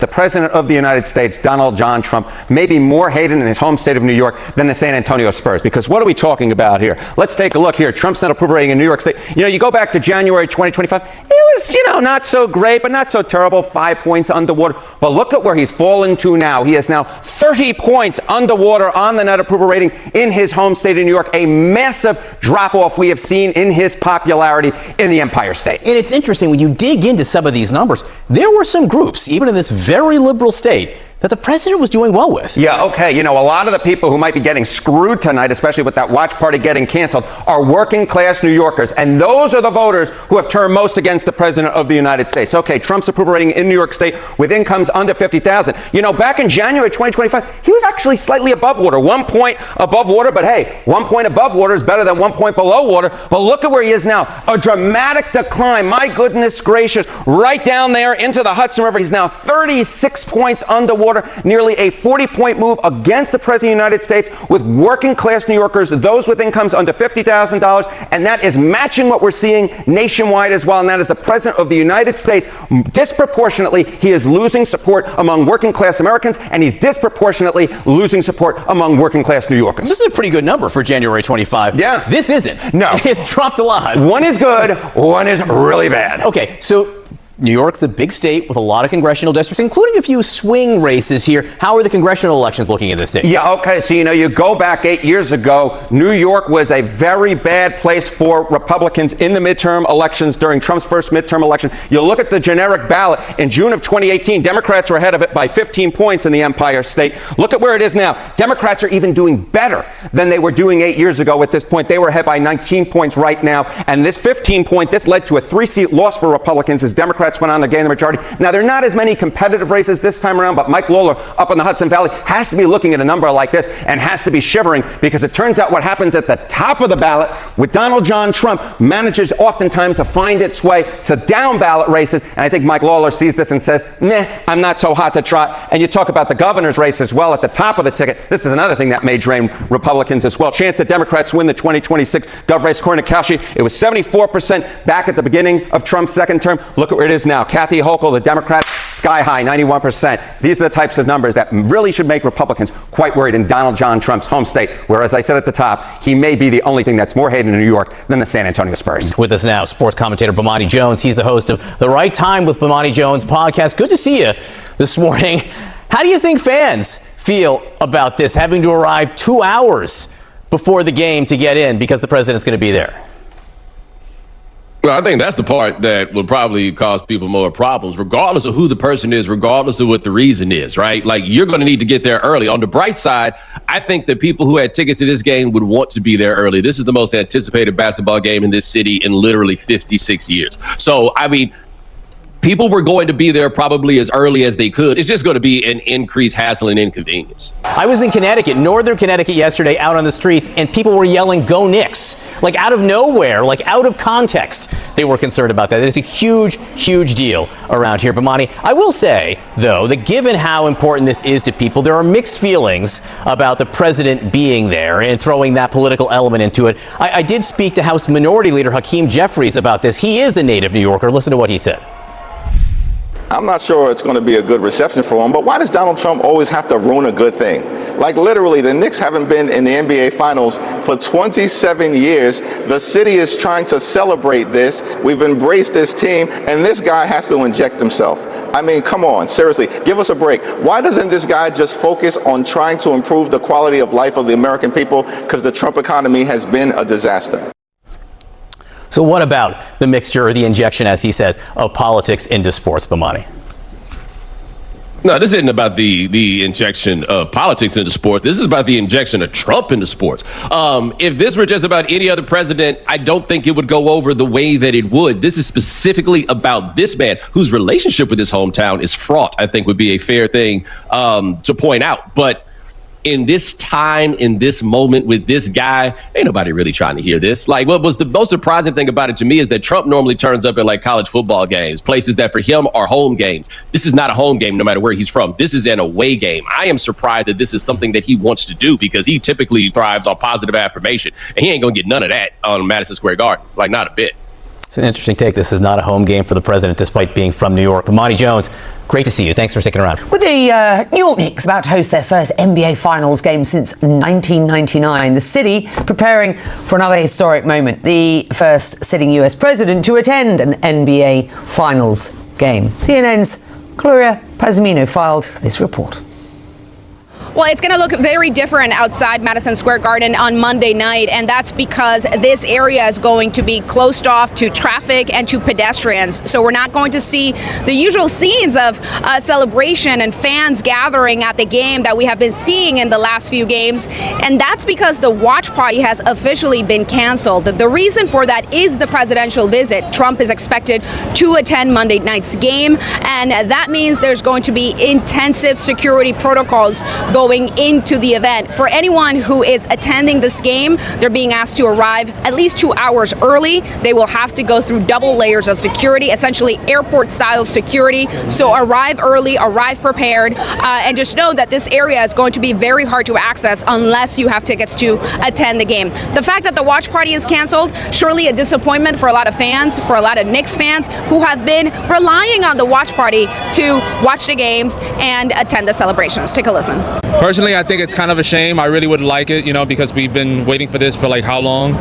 The President of the United States, Donald John Trump, may be more hated in his home state of New York than the San Antonio Spurs. Because what are we talking about here? Let's take a look here. Trump's net approval rating in New York State. You go back to January 2025. It was, not so great, but not so terrible. 5 points underwater. But look at where he's fallen to now. He is now 30 points underwater on the net approval rating in his home state of New York. A massive drop-off we have seen in his popularity in the Empire State. And it's interesting, when you dig into some of these numbers, there were some groups, even in this very liberal state, that the president was doing well with. Yeah, okay. A lot of the people who might be getting screwed tonight, especially with that watch party getting canceled, are working class New Yorkers. And those are the voters who have turned most against the president of the United States. Okay, Trump's approval rating in New York State with incomes under 50,000. Back in January 2025, he was actually slightly above water, 1 point above water. But hey, 1 point above water is better than 1 point below water. But look at where he is now. A dramatic decline. My goodness gracious. Right down there into the Hudson River. He's now 36 points underwater. Nearly a 40-point move against the President of the United States with working-class New Yorkers, those with incomes under $50,000, and that is matching what we're seeing nationwide as well, and that is the President of the United States. Disproportionately, he is losing support among working-class Americans, and he's disproportionately losing support among working-class New Yorkers. This is a pretty good number for January 25. Yeah. This isn't. No. It's dropped a lot. One is good, one is really bad. Okay, so New York's a big state with a lot of congressional districts, including a few swing races here. How are the congressional elections looking in this state? Yeah, okay, so you go back 8 years ago, New York was a very bad place for Republicans in the midterm elections during Trump's first midterm election. You look at the generic ballot in June of 2018, Democrats were ahead of it by 15 points in the Empire State. Look at where it is now. Democrats are even doing better than they were doing 8 years ago at this point. They were ahead by 19 points right now, and this 15-point, this led to a 3-seat loss for Republicans as Democrats went on to gain the majority. Now, there are not as many competitive races this time around, but Mike Lawler up in the Hudson Valley has to be looking at a number like this and has to be shivering, because it turns out what happens at the top of the ballot with Donald John Trump manages oftentimes to find its way to down ballot races. And I think Mike Lawler sees this and says, nah, I'm not so hot to trot. And you talk about the governor's race as well at the top of the ticket. This is another thing that may drain Republicans as well. Chance that Democrats win the 2026 gov race. According to Kalshi, it was 74% back at the beginning of Trump's second term. Look at where it is now. Kathy Hochul, the Democrat, sky high, 91%. These are the types of numbers that really should make Republicans quite worried in Donald John Trump's home state, where, as I said at the top, he may be the only thing that's more hated in New York than the San Antonio Spurs. With us now, sports commentator Bomani Jones. He's the host of The Right Time with Bomani Jones podcast. Good to see you this morning. How do you think fans feel about this, having to arrive 2 hours before the game to get in because the president's going to be there? Well, I think that's the part that will probably cause people more problems, regardless of who the person is, regardless of what the reason is, right? Like, you're going to need to get there early. On the bright side, I think that people who had tickets to this game would want to be there early. This is the most anticipated basketball game in this city in literally 56 years. So, I mean, people were going to be there probably as early as they could. It's just going to be an increased hassle and inconvenience. I was in Connecticut, northern Connecticut yesterday, out on the streets, and people were yelling, "Go Knicks!" Like out of nowhere, like out of context. They were concerned about that. It's a huge, huge deal around here. But Monty, I will say, though, that given how important this is to people, there are mixed feelings about the president being there and throwing that political element into it. I did speak to House Minority Leader Hakeem Jeffries about this. He is a native New Yorker. Listen to what he said. I'm not sure it's going to be a good reception for him, but why does Donald Trump always have to ruin a good thing? Like, literally, the Knicks haven't been in the NBA Finals for 27 years. The city is trying to celebrate this. We've embraced this team, and this guy has to inject himself. I mean, come on, seriously, give us a break. Why doesn't this guy just focus on trying to improve the quality of life of the American people? Because the Trump economy has been a disaster. So what about the mixture or the injection, as he says, of politics into sports, Bomani? No, this isn't about the injection of politics into sports. This is about the injection of Trump into sports. If this were just about any other president, I don't think it would go over the way that it would. This is specifically about this man whose relationship with his hometown is fraught, I think would be a fair thing to point out. But in this time, in this moment with this guy, ain't nobody really trying to hear this. Like, what was the most surprising thing about it to me is that Trump normally turns up at like college football games, places that for him are home games. This is not a home game, no matter where he's from. This is an away game. I am surprised that this is something that he wants to do, because he typically thrives on positive affirmation, and he ain't gonna get none of that on Madison Square Garden, like not a bit. It's an interesting take. This is not a home game for the president, despite being from New York. But Monty Jones, great to see you. Thanks for sticking around. With the New York Knicks about to host their first NBA Finals game since 1999, the city preparing for another historic moment, the first sitting US president to attend an NBA Finals game. CNN's Gloria Pazimino filed this report. Well, it's going to look very different outside Madison Square Garden on Monday night, and that's because this area is going to be closed off to traffic and to pedestrians. So we're not going to see the usual scenes of celebration and fans gathering at the game that we have been seeing in the last few games, and that's because the watch party has officially been canceled. The reason for that is the presidential visit. Trump is expected to attend Monday night's game, and that means there's going to be intensive security protocols going into the event. For anyone who is attending this game, they're being asked to arrive at least 2 hours early. They will have to go through double layers of security, essentially airport-style security. So arrive early, arrive prepared, and just know that this area is going to be very hard to access unless you have tickets to attend the game. The fact that the watch party is canceled, surely a disappointment for a lot of fans, for a lot of Knicks fans who have been relying on the watch party to watch the games and attend the celebrations. Take a listen. Personally, I think it's kind of a shame. I really would like it, because we've been waiting for this for like how long?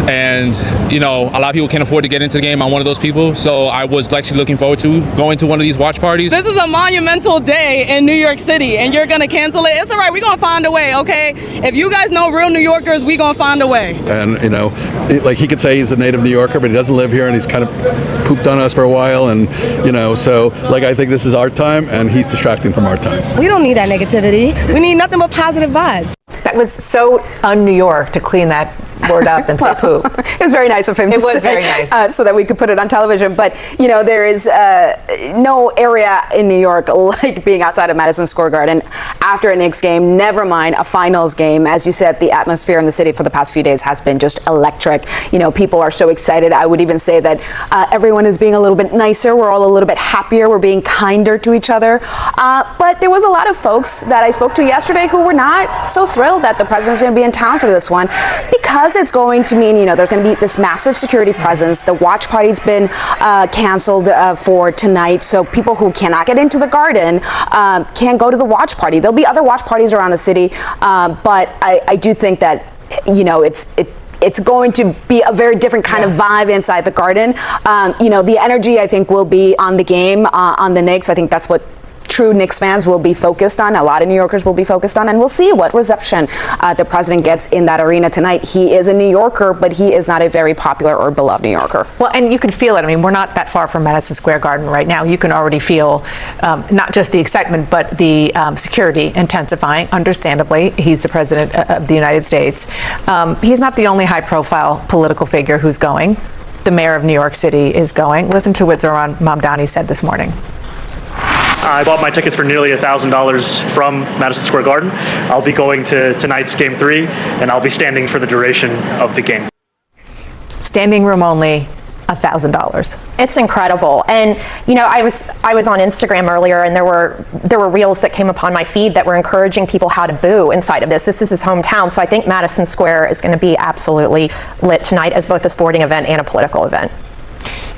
And, a lot of people can't afford to get into the game. I'm one of those people. So I was actually looking forward to going to one of these watch parties. This is a monumental day in New York City, and you're going to cancel it. It's all right. We're going to find a way, okay? If you guys know real New Yorkers, we're going to find a way. And, like he could say he's a native New Yorker, but he doesn't live here, and he's kind of pooped on us for a while. And, so I think this is our time, and he's distracting from our time. We don't need that negativity. We need nothing but positive vibes. That was so un-New York to clean that word up and say poop. It was very nice of him to say, very nice. so that we could put it on television. But, there is no area in New York like being outside of Madison Square Garden after a Knicks game, never mind a finals game. As you said, the atmosphere in the city for the past few days has been just electric. People are so excited. I would even say that everyone is being a little bit nicer. We're all a little bit happier. We're being kinder to each other. But there was a lot of folks that I spoke to yesterday who were not so thrilled that the president's going to be in town for this one, because it's going to mean, there's going to be this massive security presence. The watch party's been canceled for tonight, so people who cannot get into the garden can't go to the watch party. There'll be other watch parties around the city, but I do think that, it's going to be a very different kind of vibe inside the garden. The energy, I think, will be on the game, on the Knicks. I think that's what true Knicks fans will be focused on. A lot of New Yorkers will be focused on, and we'll see what reception the president gets in that arena tonight. He is a New Yorker, but he is not a very popular or beloved New Yorker. Well, and you can feel it. I mean, we're not that far from Madison Square Garden right now. You can already feel not just the excitement, but the security intensifying. Understandably, he's the president of the United States. He's not the only high-profile political figure who's going. The mayor of New York City is going. Listen to what Zohran Mamdani said this morning. I bought my tickets for nearly $1,000 from Madison Square Garden. I'll be going to tonight's Game 3, and I'll be standing for the duration of the game. Standing room only, $1,000. It's incredible. And I was on Instagram earlier, and there were reels that came upon my feed that were encouraging people how to boo inside of this. This is his hometown, so I think Madison Square is going to be absolutely lit tonight as both a sporting event and a political event.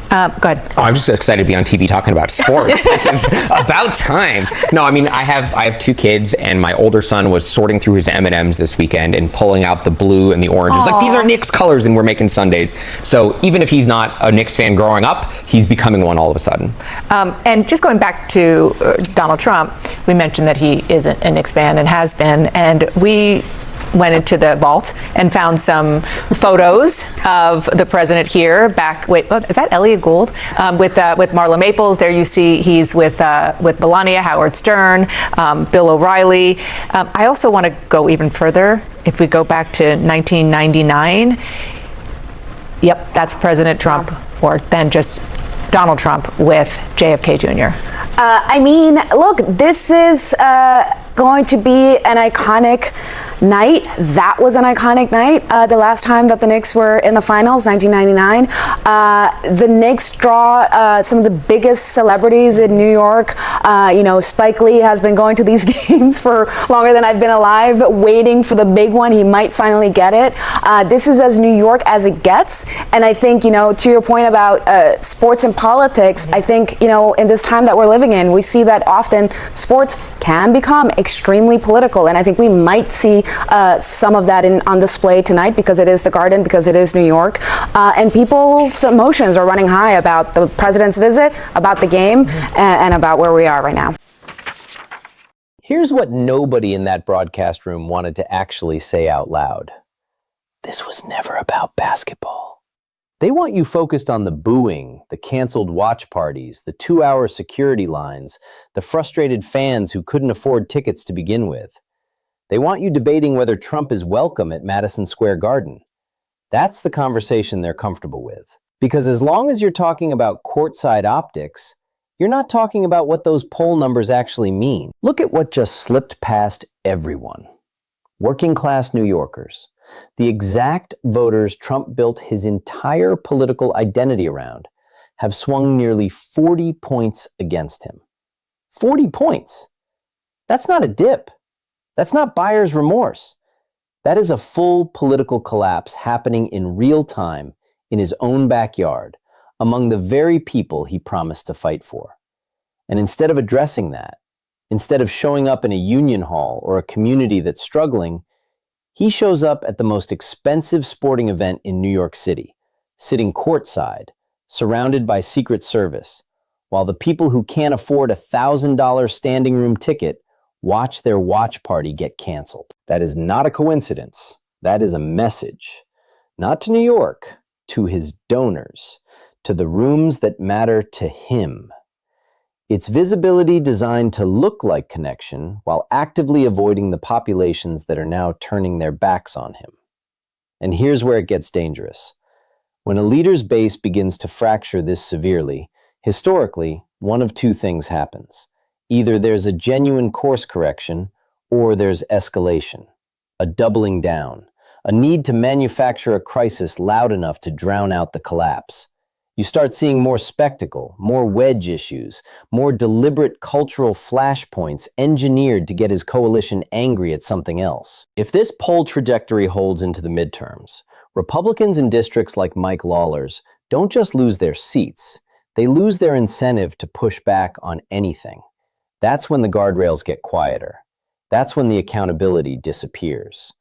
Go ahead. Oh, I'm just excited to be on TV talking about sports. This is about time. No, I mean, I have two kids, and my older son was sorting through his M&Ms this weekend and pulling out the blue and the orange. It's like, these are Knicks colors, and we're making sundaes. So even if he's not a Knicks fan growing up, he's becoming one all of a sudden. And just going back to Donald Trump, we mentioned that he is a Knicks fan and has been, and we went into the vault and found some photos of the president here back. Wait, is that Elliot Gould with Marla Maples? There you see he's with Melania, Howard Stern, Bill O'Reilly. I also want to go even further. If we go back to 1999, yep, that's President Trump, or then just Donald Trump with JFK Jr. I mean, look, this is going to be an iconic night. That was an iconic night. The last time that the Knicks were in the finals, 1999. The Knicks draw some of the biggest celebrities in New York. Spike Lee has been going to these games for longer than I've been alive, waiting for the big one. He might finally get it. This is as New York as it gets. And I think, to your point about sports and politics, I think, in this time that we're living in, we see that often sports can become extremely political. And I think we might see some of that on display tonight because it is the Garden, because it is New York. And people's emotions are running high about the president's visit, about the game, and about where we are right now. Here's what nobody in that broadcast room wanted to actually say out loud. This was never about basketball. They want you focused on the booing, the canceled watch parties, the 2-hour security lines, the frustrated fans who couldn't afford tickets to begin with. They want you debating whether Trump is welcome at Madison Square Garden. That's the conversation they're comfortable with. Because as long as you're talking about courtside optics, you're not talking about what those poll numbers actually mean. Look at what just slipped past everyone. Working-class New Yorkers. The exact voters Trump built his entire political identity around have swung nearly 40 points against him. 40 points! That's not a dip. That's not buyer's remorse. That is a full political collapse happening in real time in his own backyard among the very people he promised to fight for. And instead of addressing that, instead of showing up in a union hall or a community that's struggling, he shows up at the most expensive sporting event in New York City, sitting courtside, surrounded by Secret Service, while the people who can't afford a $1,000 standing room ticket watch their watch party get canceled. That is not a coincidence. That is a message. Not to New York, to his donors, to the rooms that matter to him. It's visibility designed to look like connection while actively avoiding the populations that are now turning their backs on him. And here's where it gets dangerous. When a leader's base begins to fracture this severely, historically, one of two things happens. Either there's a genuine course correction, or there's escalation, a doubling down, a need to manufacture a crisis loud enough to drown out the collapse. You start seeing more spectacle, more wedge issues, more deliberate cultural flashpoints engineered to get his coalition angry at something else. If this poll trajectory holds into the midterms, Republicans in districts like Mike Lawler's don't just lose their seats, they lose their incentive to push back on anything. That's when the guardrails get quieter. That's when the accountability disappears.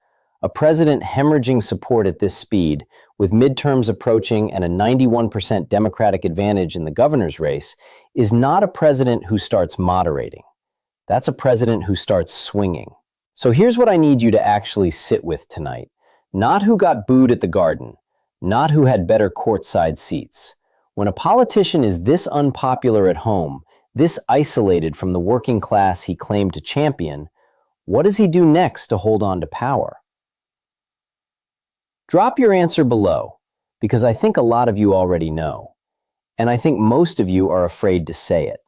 A president hemorrhaging support at this speed, with midterms approaching and a 91% Democratic advantage in the governor's race, is not a president who starts moderating. That's a president who starts swinging. So here's what I need you to actually sit with tonight. Not who got booed at the Garden, not who had better courtside seats. When a politician is this unpopular at home, this isolated from the working class he claimed to champion, what does he do next to hold on to power? Drop your answer below, because I think a lot of you already know, and I think most of you are afraid to say it.